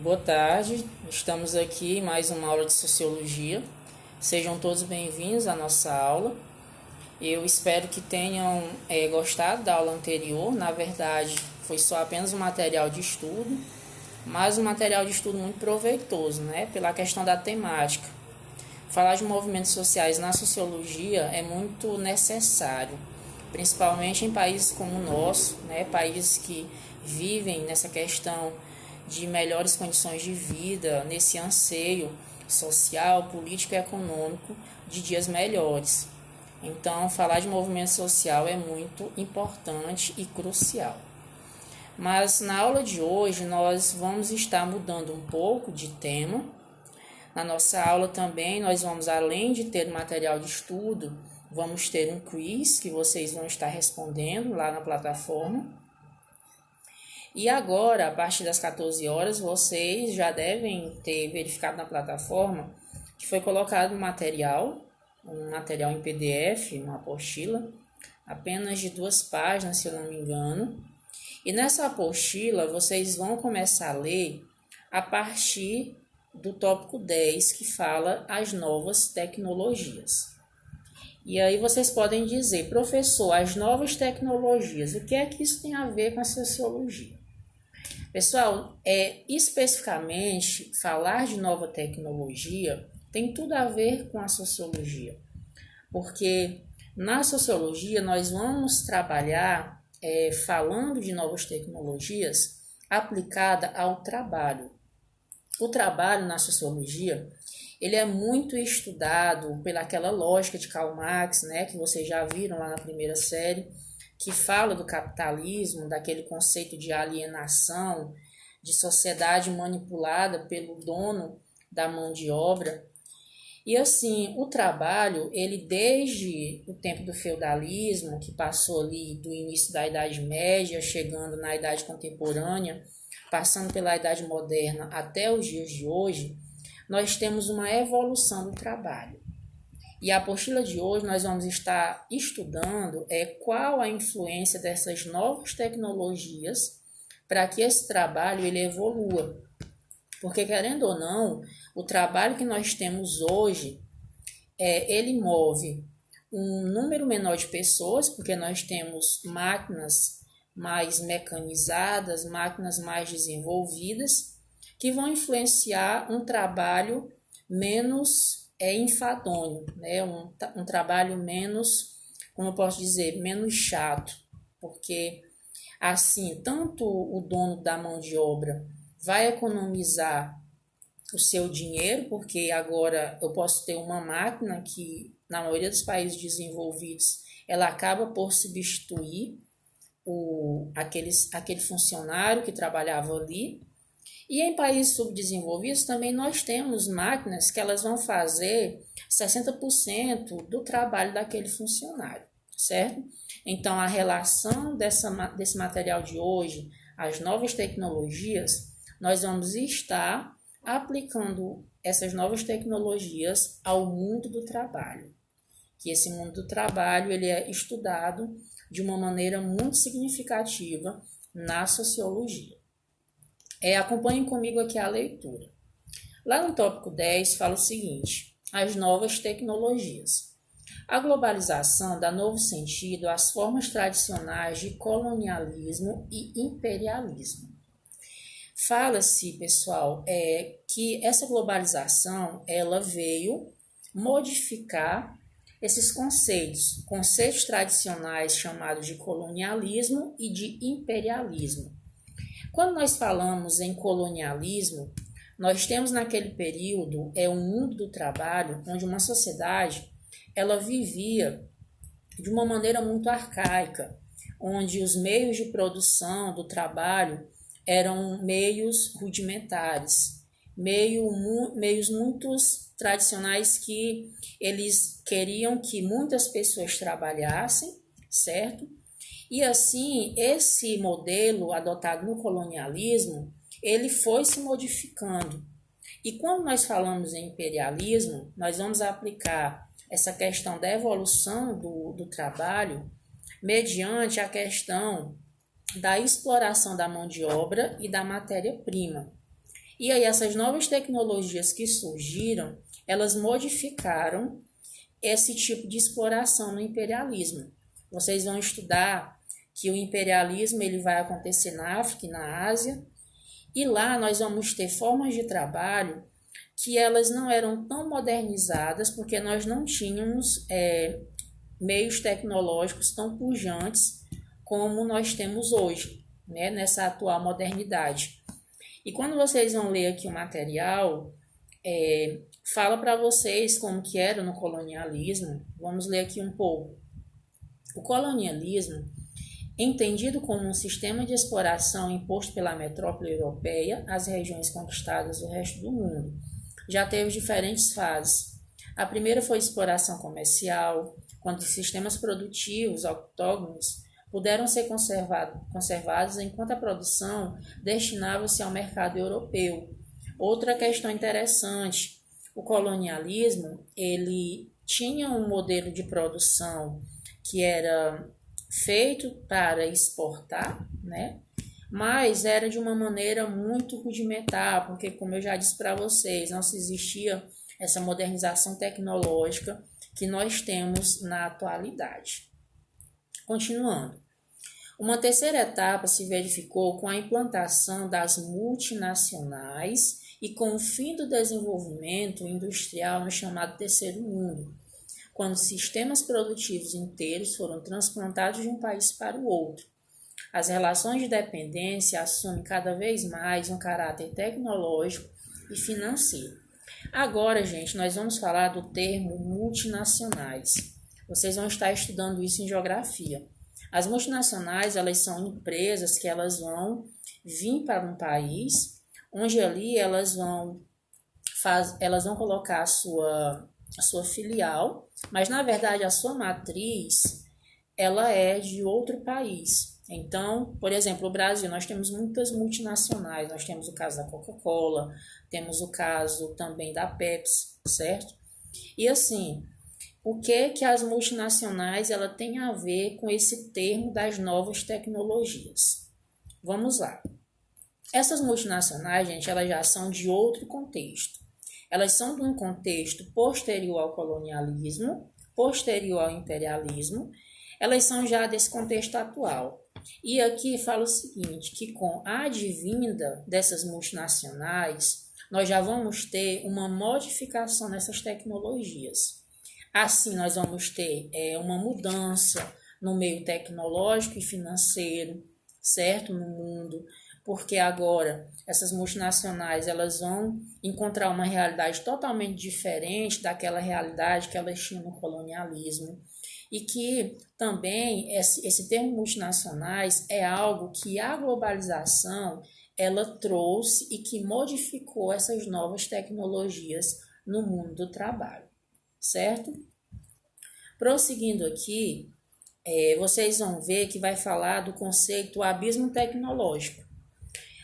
Boa tarde, estamos aqui em mais uma aula de Sociologia. Sejam todos bem-vindos à nossa aula. Eu espero que tenham gostado da aula anterior. Na verdade, foi só apenas um material de estudo, mas um material de estudo muito proveitoso, né? Pela questão da temática. Falar de movimentos sociais na sociologia é muito necessário, principalmente em países como o nosso, né? Países que vivem nessa questão de melhores condições de vida, nesse anseio social, político e econômico de dias melhores. Então, falar de movimento social é muito importante e crucial. Mas na aula de hoje nós vamos estar mudando um pouco de tema. Na nossa aula também nós vamos, além de ter material de estudo, vamos ter um quiz que vocês vão estar respondendo lá na plataforma. E agora, a partir das 14 horas, vocês já devem ter verificado na plataforma que foi colocado um material em PDF, uma apostila, apenas de 2 páginas, se eu não me engano. E nessa apostila, vocês vão começar a ler a partir do tópico 10, que fala as novas tecnologias. E aí vocês podem dizer, professor, as novas tecnologias, o que é que isso tem a ver com a sociologia? Pessoal, especificamente, falar de nova tecnologia tem tudo a ver com a sociologia, porque na sociologia nós vamos trabalhar falando de novas tecnologias aplicada ao trabalho. O trabalho na sociologia, ele é muito estudado pelaquela lógica de Karl Marx, né, que vocês já viram lá na primeira série, que fala do capitalismo, daquele conceito de alienação, de sociedade manipulada pelo dono da mão de obra. E assim, o trabalho, ele desde o tempo do feudalismo, que passou ali do início da Idade Média, chegando na Idade Contemporânea, passando pela Idade Moderna até os dias de hoje, nós temos uma evolução do trabalho. E a apostila de hoje nós vamos estar estudando qual a influência dessas novas tecnologias para que esse trabalho ele evolua. Porque, querendo ou não, o trabalho que nós temos hoje, ele move um número menor de pessoas, porque nós temos máquinas mais mecanizadas, máquinas mais desenvolvidas, que vão influenciar um trabalho menos enfadonho, né? Um trabalho menos, como eu posso dizer, menos chato, porque assim, tanto o dono da mão de obra vai economizar o seu dinheiro, porque agora eu posso ter uma máquina que, na maioria dos países desenvolvidos, ela acaba por substituir aquele funcionário que trabalhava ali. E em países subdesenvolvidos também nós temos máquinas que elas vão fazer 60% do trabalho daquele funcionário, certo? Então, a relação desse material de hoje, as novas tecnologias, nós vamos estar aplicando essas novas tecnologias ao mundo do trabalho. Que esse mundo do trabalho ele é estudado de uma maneira muito significativa na sociologia. Acompanhem comigo aqui a leitura. Lá no tópico 10 fala o seguinte: as novas tecnologias. A globalização dá novo sentido às formas tradicionais de colonialismo e imperialismo. Fala-se, pessoal, que essa globalização ela veio modificar esses conceitos tradicionais chamados de colonialismo e de imperialismo. Quando nós falamos em colonialismo, nós temos naquele período um mundo do trabalho onde uma sociedade ela vivia de uma maneira muito arcaica, onde os meios de produção do trabalho eram meios rudimentares, meios muito tradicionais que eles queriam que muitas pessoas trabalhassem, certo? E assim, esse modelo adotado no colonialismo, ele foi se modificando. E quando nós falamos em imperialismo, nós vamos aplicar essa questão da evolução do trabalho mediante a questão da exploração da mão de obra e da matéria-prima. E aí essas novas tecnologias que surgiram, elas modificaram esse tipo de exploração no imperialismo. Vocês vão estudar que o imperialismo ele vai acontecer na África e na Ásia, e lá nós vamos ter formas de trabalho que elas não eram tão modernizadas, porque nós não tínhamos meios tecnológicos tão pujantes como nós temos hoje, né, nessa atual modernidade. E quando vocês vão ler aqui o material, fala para vocês como que era no colonialismo. Vamos ler aqui um pouco. O colonialismo, entendido como um sistema de exploração imposto pela metrópole europeia às regiões conquistadas do resto do mundo, já teve diferentes fases. A primeira foi a exploração comercial, quando os sistemas produtivos autóctones puderam ser conservados enquanto a produção destinava-se ao mercado europeu. Outra questão interessante, o colonialismo, ele tinha um modelo de produção que era feito para exportar, né? Mas era de uma maneira muito rudimentar, porque, como eu já disse para vocês, não se existia essa modernização tecnológica que nós temos na atualidade. Continuando. Uma terceira etapa se verificou com a implantação das multinacionais e com o fim do desenvolvimento industrial no chamado Terceiro Mundo, quando sistemas produtivos inteiros foram transplantados de um país para o outro. As relações de dependência assumem cada vez mais um caráter tecnológico e financeiro. Agora, gente, nós vamos falar do termo multinacionais. Vocês vão estar estudando isso em geografia. As multinacionais, elas são empresas que elas vão vir para um país, onde ali elas vão colocar a sua filial, mas na verdade a sua matriz ela é de outro país. Então, por exemplo, o Brasil, nós temos muitas multinacionais, nós temos o caso da Coca-Cola, temos o caso também da Pepsi, certo? E assim, o que as multinacionais ela tem a ver com esse termo das novas tecnologias? Vamos lá. Essas multinacionais, gente, elas já são de outro contexto. Elas são de um contexto posterior ao colonialismo, posterior ao imperialismo. Elas são já desse contexto atual. E aqui fala o seguinte, que com a advinda dessas multinacionais, nós já vamos ter uma modificação nessas tecnologias. Assim, nós vamos ter uma mudança no meio tecnológico e financeiro, certo? No mundo, porque agora essas multinacionais elas vão encontrar uma realidade totalmente diferente daquela realidade que elas tinham no colonialismo. E que também esse termo multinacionais é algo que a globalização ela trouxe e que modificou essas novas tecnologias no mundo do trabalho, certo? Prosseguindo aqui, vocês vão ver que vai falar do conceito abismo tecnológico.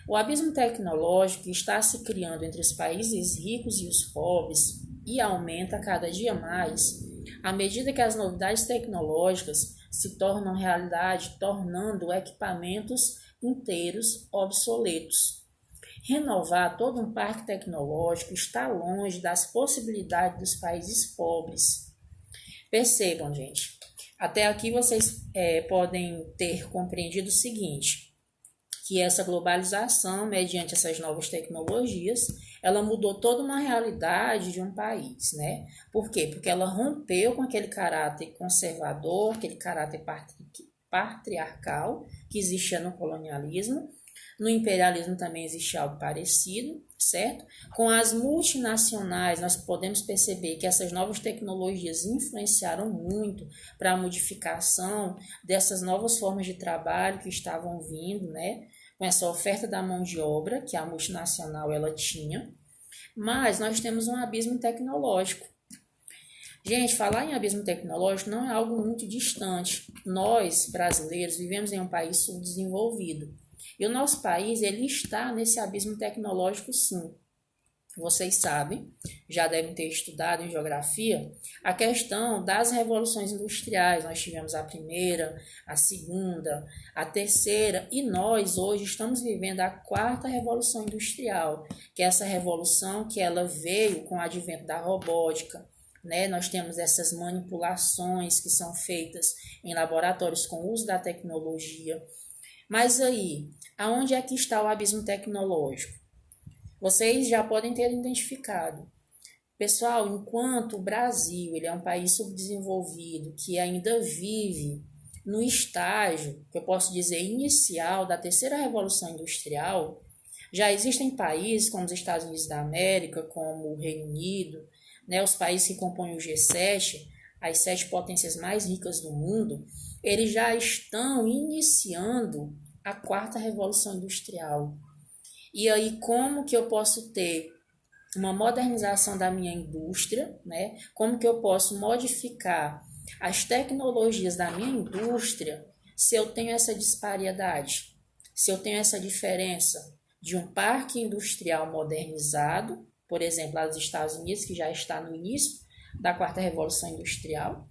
O abismo tecnológico está se criando entre os países ricos e os pobres e aumenta cada dia mais à medida que as novidades tecnológicas se tornam realidade, tornando equipamentos inteiros obsoletos. Renovar todo um parque tecnológico está longe das possibilidades dos países pobres. Percebam, gente, até aqui vocês podem ter compreendido o seguinte, que essa globalização, mediante essas novas tecnologias, ela mudou toda uma realidade de um país, né? Por quê? Porque ela rompeu com aquele caráter conservador, aquele caráter patriarcal que existia no colonialismo. No imperialismo também existia algo parecido, certo? Com as multinacionais, nós podemos perceber que essas novas tecnologias influenciaram muito para a modificação dessas novas formas de trabalho que estavam vindo, né? Com essa oferta da mão de obra que a multinacional ela tinha, mas nós temos um abismo tecnológico. Gente, falar em abismo tecnológico não é algo muito distante. Nós, brasileiros, vivemos em um país subdesenvolvido. E o nosso país ele está nesse abismo tecnológico, sim. vocês sabem, já devem ter estudado em geografia, a questão das revoluções industriais. Nós tivemos a primeira, a segunda, a terceira e nós hoje estamos vivendo a quarta revolução industrial, que é essa revolução que ela veio com o advento da robótica, né? Nós temos essas manipulações que são feitas em laboratórios com o uso da tecnologia. Mas aí, aonde é que está o abismo tecnológico? Vocês já podem ter identificado. Pessoal, enquanto o Brasil ele é um país subdesenvolvido que ainda vive no estágio, que eu posso dizer, inicial da terceira revolução industrial, já existem países como os Estados Unidos da América, como o Reino Unido, né, os países que compõem o G7, as 7 potências mais ricas do mundo, eles já estão iniciando a quarta revolução industrial. E aí, como que eu posso ter uma modernização da minha indústria, né? Como que eu posso modificar as tecnologias da minha indústria se eu tenho essa disparidade, se eu tenho essa diferença de um parque industrial modernizado, por exemplo, lá dos Estados Unidos, que já está no início da quarta revolução industrial,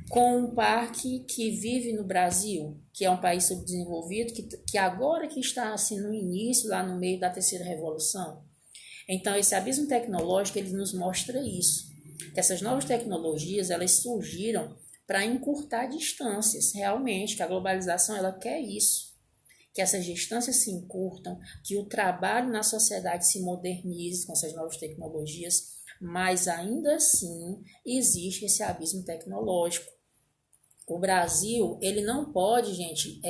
com um parque que vive no Brasil, que é um país subdesenvolvido, que agora que está assim no início, lá no meio da terceira revolução. Então, esse abismo tecnológico, ele nos mostra isso, que essas novas tecnologias, elas surgiram para encurtar distâncias, realmente, que a globalização, ela quer isso, que essas distâncias se encurtam, que o trabalho na sociedade se modernize com essas novas tecnologias, mas ainda assim existe esse abismo tecnológico. O Brasil, ele não pode, gente,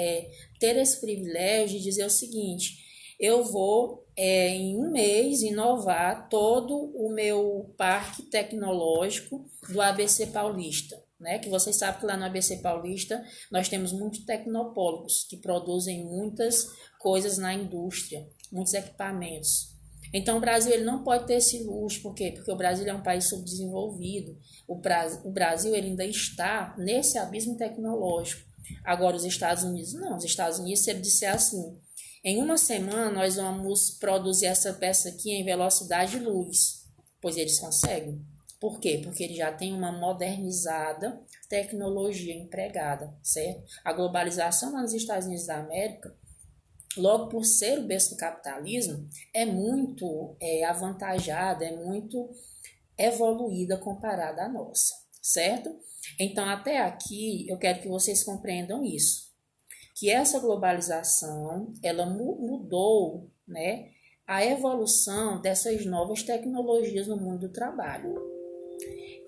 ter esse privilégio de dizer o seguinte: eu vou, em um mês, inovar todo o meu parque tecnológico do ABC Paulista, né? Que vocês sabem que lá no ABC Paulista nós temos muitos tecnopólogos que produzem muitas coisas na indústria, muitos equipamentos. Então, o Brasil ele não pode ter esse luxo, por quê? Porque o Brasil é um país subdesenvolvido. O Brasil ele ainda está nesse abismo tecnológico. Agora, os Estados Unidos, não. Os Estados Unidos, se ele disser assim, em uma semana nós vamos produzir essa peça aqui em velocidade luz, pois eles conseguem. Por quê? Porque ele já tem uma modernizada tecnologia empregada, certo? A globalização lá nos Estados Unidos da América, logo por ser o berço do capitalismo, é muito avantajada, é muito evoluída comparada à nossa, certo? Então, até aqui, eu quero que vocês compreendam isso, que essa globalização, ela mudou, né, a evolução dessas novas tecnologias no mundo do trabalho.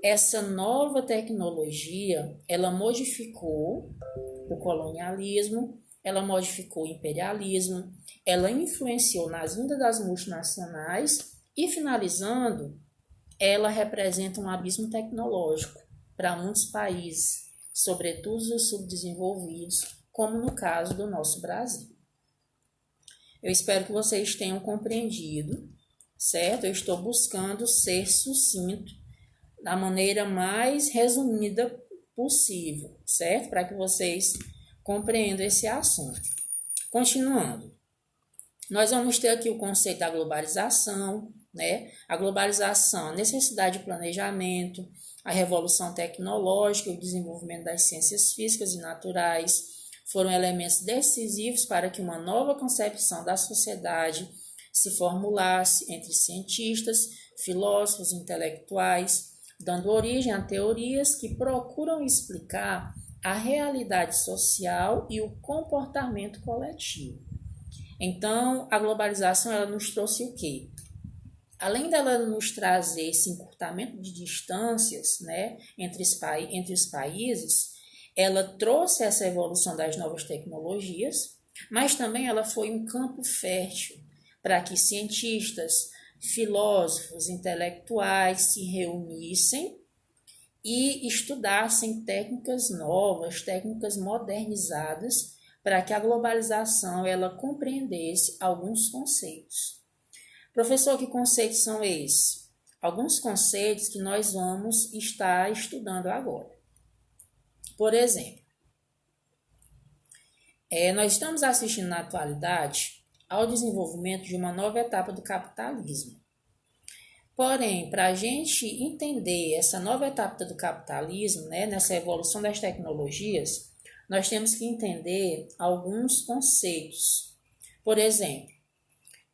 Essa nova tecnologia, ela modificou o colonialismo, ela modificou o imperialismo, ela influenciou nas vindas das multinacionais e, finalizando, ela representa um abismo tecnológico para muitos países, sobretudo os subdesenvolvidos, como no caso do nosso Brasil. Eu espero que vocês tenham compreendido, certo? Eu estou buscando ser sucinto da maneira mais resumida possível, certo? Para que vocês compreendam esse assunto. Continuando, nós vamos ter aqui o conceito da globalização, né? A globalização, a necessidade de planejamento, a revolução tecnológica e o desenvolvimento das ciências físicas e naturais foram elementos decisivos para que uma nova concepção da sociedade se formulasse entre cientistas, filósofos, intelectuais, dando origem a teorias que procuram explicar a realidade social e o comportamento coletivo. Então, a globalização ela nos trouxe o quê? Além dela nos trazer esse encurtamento de distâncias, né, entre os países, ela trouxe essa evolução das novas tecnologias, mas também ela foi um campo fértil para que cientistas, filósofos, intelectuais se reunissem e estudassem técnicas novas, técnicas modernizadas, para que a globalização ela compreendesse alguns conceitos. Professor, que conceitos são esses? Alguns conceitos que nós vamos estar estudando agora. Por exemplo, nós estamos assistindo na atualidade ao desenvolvimento de uma nova etapa do capitalismo. Porém, para a gente entender essa nova etapa do capitalismo, né, nessa evolução das tecnologias, nós temos que entender alguns conceitos. Por exemplo,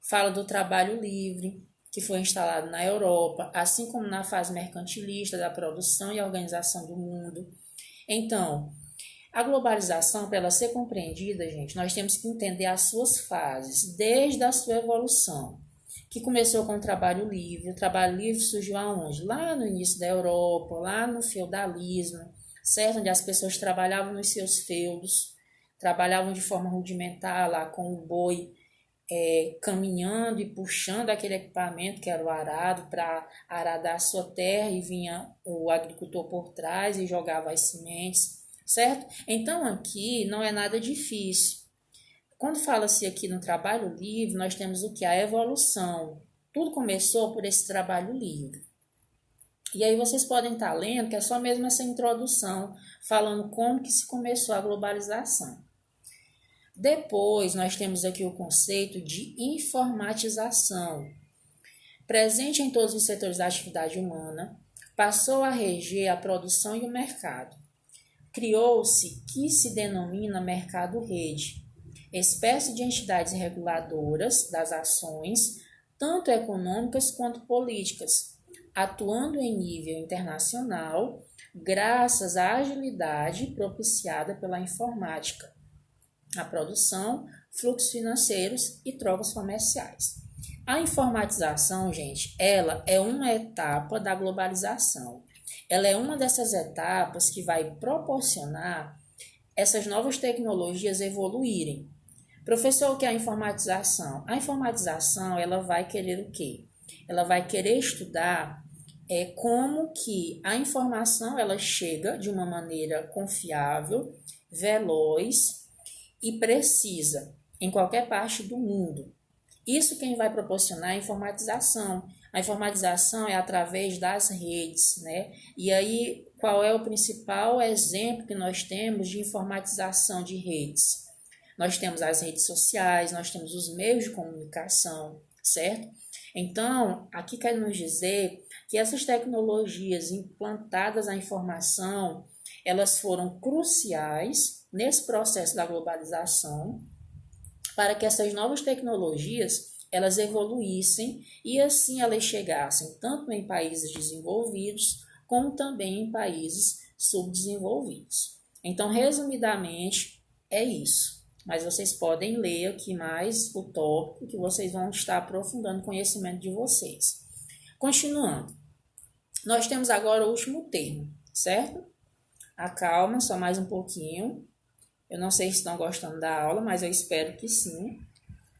fala do trabalho livre, que foi instalado na Europa, assim como na fase mercantilista da produção e organização do mundo. Então, a globalização, para ela ser compreendida, gente, nós temos que entender as suas fases, desde a sua evolução, que começou com o trabalho livre. O trabalho livre surgiu aonde? Lá no início da Europa, lá no feudalismo, certo? Onde as pessoas trabalhavam nos seus feudos, trabalhavam de forma rudimentar lá com o boi, caminhando e puxando aquele equipamento que era o arado para aradar a sua terra, e vinha o agricultor por trás e jogava as sementes, certo? Então aqui não é nada difícil. Quando fala-se aqui no trabalho livre, nós temos o que? A evolução. Tudo começou por esse trabalho livre. E aí vocês podem estar lendo que é só mesmo essa introdução, falando como que se começou a globalização. Depois, nós temos aqui o conceito de informatização. Presente em todos os setores da atividade humana, passou a reger a produção e o mercado. Criou-se que se denomina mercado-rede, espécie de entidades reguladoras das ações, tanto econômicas quanto políticas, atuando em nível internacional, graças à agilidade propiciada pela informática, a produção, fluxos financeiros e trocas comerciais. A informatização, gente, ela é uma etapa da globalização. Ela é uma dessas etapas que vai proporcionar essas novas tecnologias evoluírem. Professor, o que é a informatização? A informatização, ela vai querer o quê? Ela vai querer estudar como que a informação ela chega de uma maneira confiável, veloz e precisa em qualquer parte do mundo. Isso quem vai proporcionar é a informatização. A informatização é através das redes, né? E aí, qual é o principal exemplo que nós temos de informatização de redes? Nós temos as redes sociais, nós temos os meios de comunicação, certo? Então, aqui queremos dizer que essas tecnologias implantadas à informação, elas foram cruciais nesse processo da globalização para que essas novas tecnologias elas evoluíssem e assim elas chegassem tanto em países desenvolvidos como também em países subdesenvolvidos. Então, resumidamente, é isso. Mas vocês podem ler aqui mais o tópico que vocês vão estar aprofundando o conhecimento de vocês. Continuando, nós temos agora o último termo, certo? Acalma, só mais um pouquinho. Eu não sei se estão gostando da aula, mas eu espero que sim,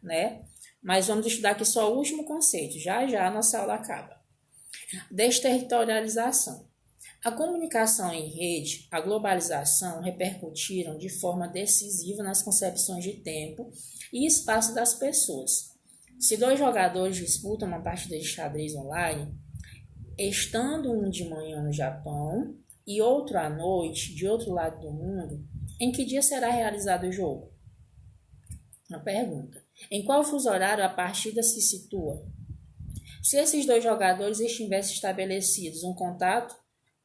né? Mas vamos estudar aqui só o último conceito. Já já a nossa aula acaba. Desterritorialização. A comunicação em rede, a globalização repercutiram de forma decisiva nas concepções de tempo e espaço das pessoas. Se dois jogadores disputam uma partida de xadrez online, estando um de manhã no Japão e outro à noite de outro lado do mundo, em que dia será realizado o jogo? Uma pergunta. Em qual fuso horário a partida se situa? Se esses dois jogadores estivessem estabelecidos um contato,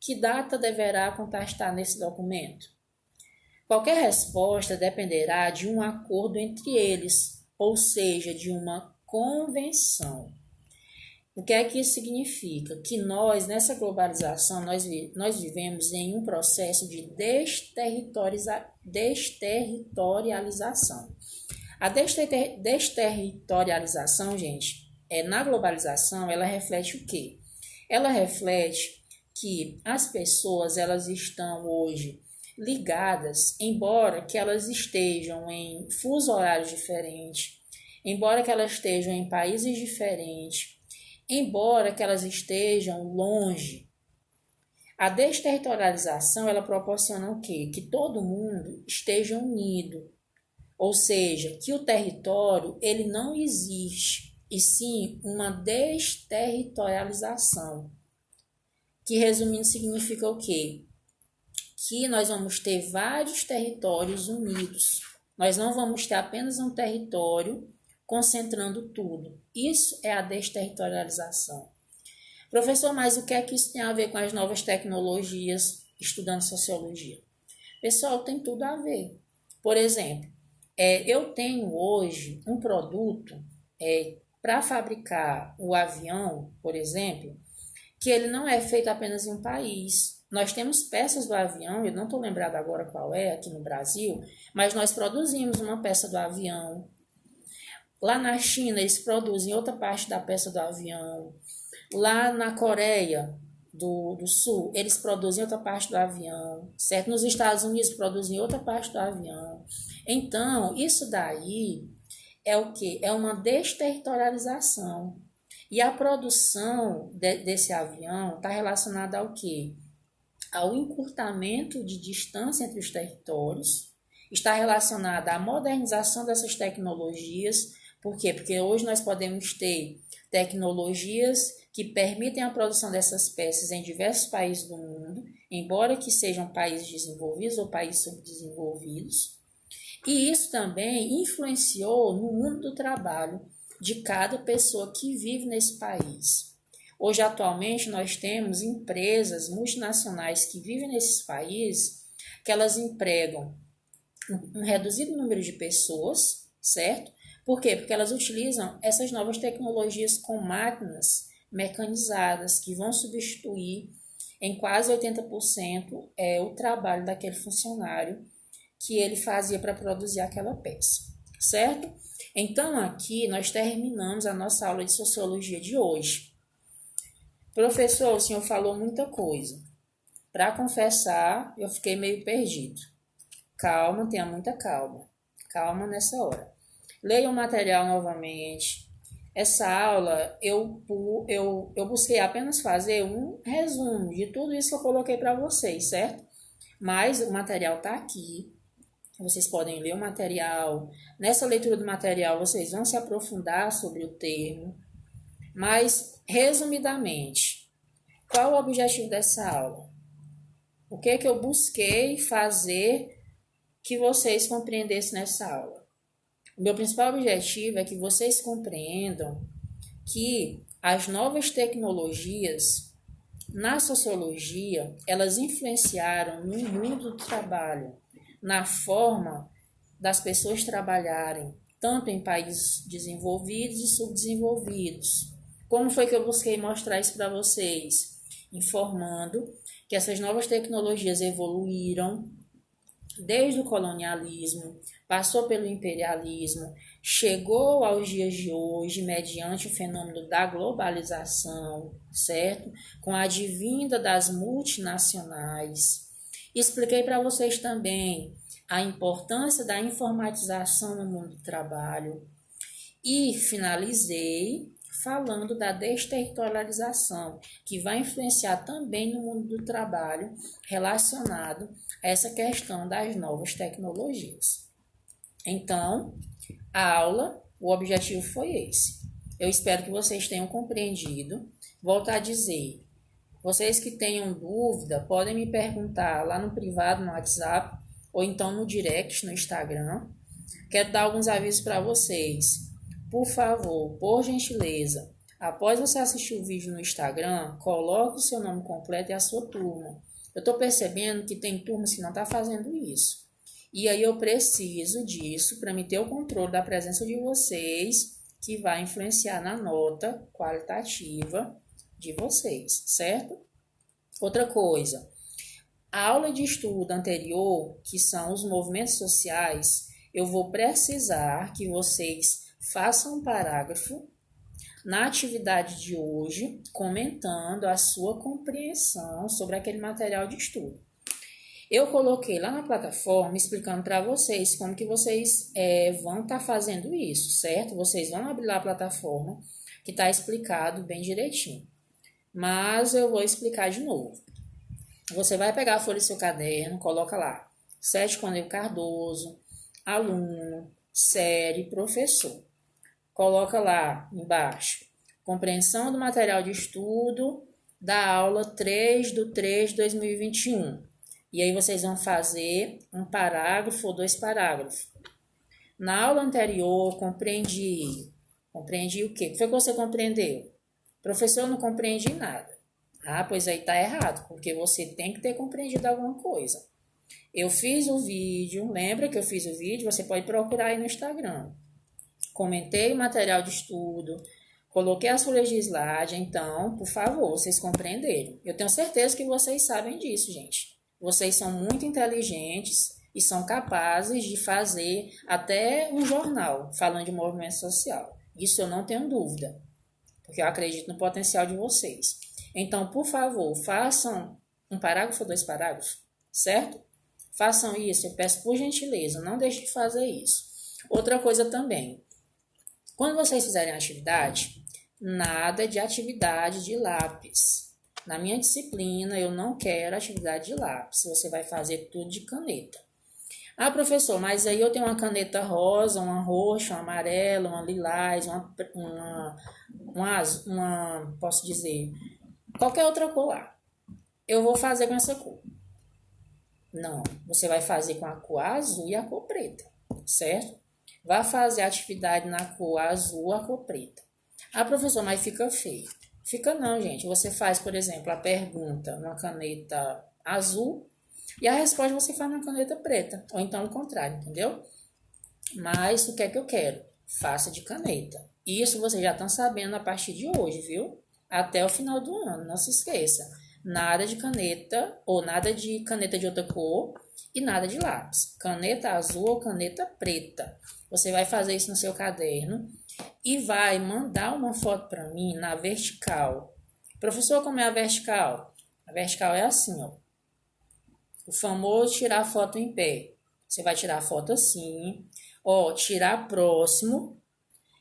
que data deverá constar nesse documento? Qualquer resposta dependerá de um acordo entre eles, ou seja, de uma convenção. O que é que isso significa? Que nós, nessa globalização, nós vivemos em um processo de desterritorialização. A desterritorialização, gente, na globalização, ela reflete o quê? Ela reflete que as pessoas, elas estão hoje ligadas, embora que elas estejam em fuso horários diferentes, embora que elas estejam em países diferentes, embora que elas estejam longe. A desterritorialização, ela proporciona o quê? Que todo mundo esteja unido, ou seja, que o território ele não existe, e sim uma desterritorialização, que resumindo significa o quê? Que nós vamos ter vários territórios unidos, nós não vamos ter apenas um território concentrando tudo. Isso é a desterritorialização. Professor, mas o que é que isso tem a ver com as novas tecnologias estudando sociologia? Pessoal, tem tudo a ver. Por exemplo, eu tenho hoje um produto para fabricar o avião, por exemplo, que ele não é feito apenas em um país. Nós temos peças do avião, eu não estou lembrada agora qual é, aqui no Brasil, mas nós produzimos uma peça do avião. Lá na China, eles produzem outra parte da peça do avião. Lá na Coreia do Sul, eles produzem outra parte do avião, certo? Nos Estados Unidos, produzem outra parte do avião. Então, isso daí é o quê? É uma desterritorialização. E a produção desse avião está relacionada ao quê? Ao encurtamento de distância entre os territórios, está relacionada à modernização dessas tecnologias. Por quê? Porque hoje nós podemos ter tecnologias que permitem a produção dessas peças em diversos países do mundo, embora que sejam países desenvolvidos ou países subdesenvolvidos. E isso também influenciou no mundo do trabalho de cada pessoa que vive nesse país. Hoje, atualmente, nós temos empresas multinacionais que vivem nesses países, que elas empregam um reduzido número de pessoas, certo? Por quê? Porque elas utilizam essas novas tecnologias com máquinas mecanizadas que vão substituir em quase 80% o trabalho daquele funcionário que ele fazia para produzir aquela peça, certo? Então, aqui nós terminamos a nossa aula de sociologia de hoje. Professor, o senhor falou muita coisa. Para confessar, eu fiquei meio perdido. Calma, tenha muita calma. Calma nessa hora. Leia o material novamente. Essa aula eu busquei apenas fazer um resumo de tudo isso que eu coloquei para vocês, certo? Mas o material está aqui. Vocês podem ler o material. Nessa leitura do material, vocês vão se aprofundar sobre o termo. Mas, resumidamente, qual o objetivo dessa aula? O que é que eu busquei fazer que vocês compreendessem nessa aula? O meu principal objetivo é que vocês compreendam que as novas tecnologias na sociologia, elas influenciaram no mundo do trabalho, na forma das pessoas trabalharem, tanto em países desenvolvidos e subdesenvolvidos. Como foi que eu busquei mostrar isso para vocês? Informando que essas novas tecnologias evoluíram desde o colonialismo, passou pelo imperialismo, chegou aos dias de hoje mediante o fenômeno da globalização, certo? Com a advinda das multinacionais. Expliquei para vocês também a importância da informatização no mundo do trabalho e finalizei falando da desterritorialização, que vai influenciar também no mundo do trabalho relacionado a essa questão das novas tecnologias. Então, a aula, o objetivo foi esse. Eu espero que vocês tenham compreendido. Volto a dizer, vocês que tenham dúvida, podem me perguntar lá no privado, no WhatsApp, ou então no direct, no Instagram. Quero dar alguns avisos para vocês. Por favor, por gentileza, após você assistir o vídeo no Instagram, coloque o seu nome completo e a sua turma. Eu estou percebendo que tem turmas que não estão fazendo isso. E aí eu preciso disso para me ter o controle da presença de vocês, que vai influenciar na nota qualitativa de vocês, certo? Outra coisa, a aula de estudo anterior, que são os movimentos sociais, eu vou precisar que vocês façam um parágrafo na atividade de hoje, comentando a sua compreensão sobre aquele material de estudo. Eu coloquei lá na plataforma explicando para vocês como que vocês vão estar fazendo isso, certo? Vocês vão abrir lá a plataforma que está explicado bem direitinho. Mas eu vou explicar de novo. Você vai pegar a folha do seu caderno, coloca lá, Sete Coneiro Cardoso, aluno, série, professor. Coloca lá embaixo, compreensão do material de estudo da aula 3/3/2021. E aí vocês vão fazer um parágrafo ou 2 parágrafos. Na aula anterior, compreendi o quê? O que foi que você compreendeu? Professor, eu não compreendi nada. Ah, pois aí tá errado, porque você tem que ter compreendido alguma coisa. Eu fiz o vídeo, lembra que eu fiz o vídeo? Você pode procurar aí no Instagram. Comentei o material de estudo, coloquei as folhas de slide, então, por favor, vocês compreenderam. Eu tenho certeza que vocês sabem disso, gente. Vocês são muito inteligentes e são capazes de fazer até um jornal falando de movimento social. Isso eu não tenho dúvida, porque eu acredito no potencial de vocês. Então, por favor, façam um parágrafo ou 2 parágrafos, certo? Façam isso, eu peço por gentileza, não deixe de fazer isso. Outra coisa também, quando vocês fizerem a atividade, nada de atividade de lápis. Na minha disciplina, eu não quero atividade de lápis, você vai fazer tudo de caneta. Ah, professor, mas aí eu tenho uma caneta rosa, uma roxa, uma amarela, uma lilás, posso dizer, qualquer outra cor lá. Eu vou fazer com essa cor. Não, você vai fazer com a cor azul e a cor preta, certo? Vai fazer a atividade na cor azul, a cor preta. Ah, professor, mas fica feio. Fica não, gente. Você faz, por exemplo, a pergunta numa caneta azul e a resposta você faz na caneta preta. Ou então o contrário, entendeu? Mas o que é que eu quero? Faça de caneta. Isso vocês já estão sabendo a partir de hoje, viu? Até o final do ano, não se esqueça. Nada de caneta ou nada de caneta de outra cor e nada de lápis. Caneta azul ou caneta preta. Você vai fazer isso no seu caderno e vai mandar uma foto para mim na vertical. Professor, como é a vertical? A vertical é assim, ó. O famoso tirar a foto em pé. Você vai tirar a foto assim, ó, tirar próximo,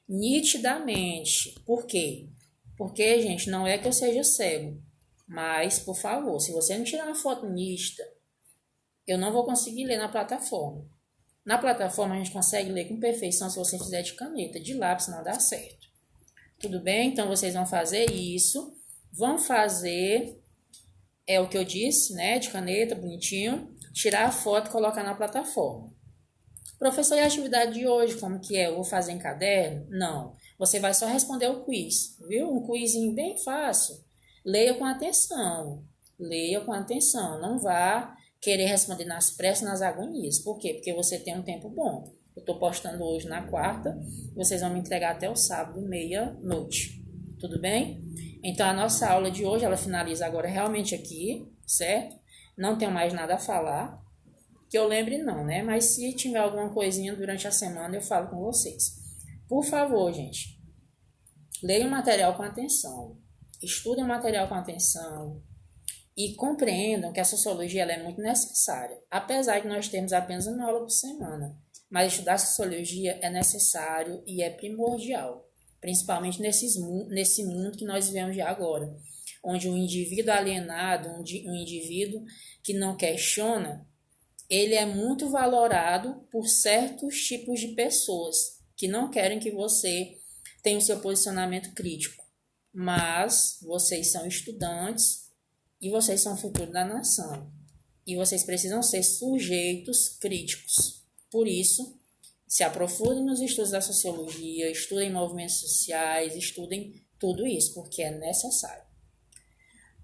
nitidamente. Por quê? Porque, gente, não é que eu seja cego. Mas, por favor, se você não tirar uma foto nítida, eu não vou conseguir ler na plataforma. Na plataforma a gente consegue ler com perfeição se você fizer de caneta, de lápis não dá certo. Tudo bem? Então vocês vão fazer isso, vão fazer, é o que eu disse, né, de caneta, bonitinho, tirar a foto e colocar na plataforma. Professor, e a atividade de hoje, como que é? Eu vou fazer em caderno? Não, você vai só responder o quiz, viu? Um quizinho bem fácil. Leia com atenção, não vá querer responder nas pressas, nas agonias. Por quê? Porque você tem um tempo bom. Eu estou postando hoje na quarta, vocês vão me entregar até o sábado, meia-noite. Tudo bem? Então, a nossa aula de hoje, ela finaliza agora realmente aqui, certo? Não tenho mais nada a falar, que eu lembre não, né? Mas se tiver alguma coisinha durante a semana, eu falo com vocês. Por favor, gente, leiam o material com atenção. Estudem o material com atenção e compreendam que a sociologia ela é muito necessária, apesar de nós termos apenas uma aula por semana. Mas estudar sociologia é necessário e é primordial, principalmente nesse mundo que nós vivemos de agora, onde o indivíduo alienado, um indivíduo que não questiona, ele é muito valorado por certos tipos de pessoas que não querem que você tenha o seu posicionamento crítico. Mas vocês são estudantes e vocês são o futuro da nação. E vocês precisam ser sujeitos críticos. Por isso, se aprofundem nos estudos da sociologia, estudem movimentos sociais, estudem tudo isso, porque é necessário.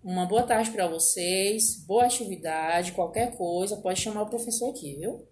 Uma boa tarde para vocês, boa atividade, qualquer coisa, pode chamar o professor aqui, viu?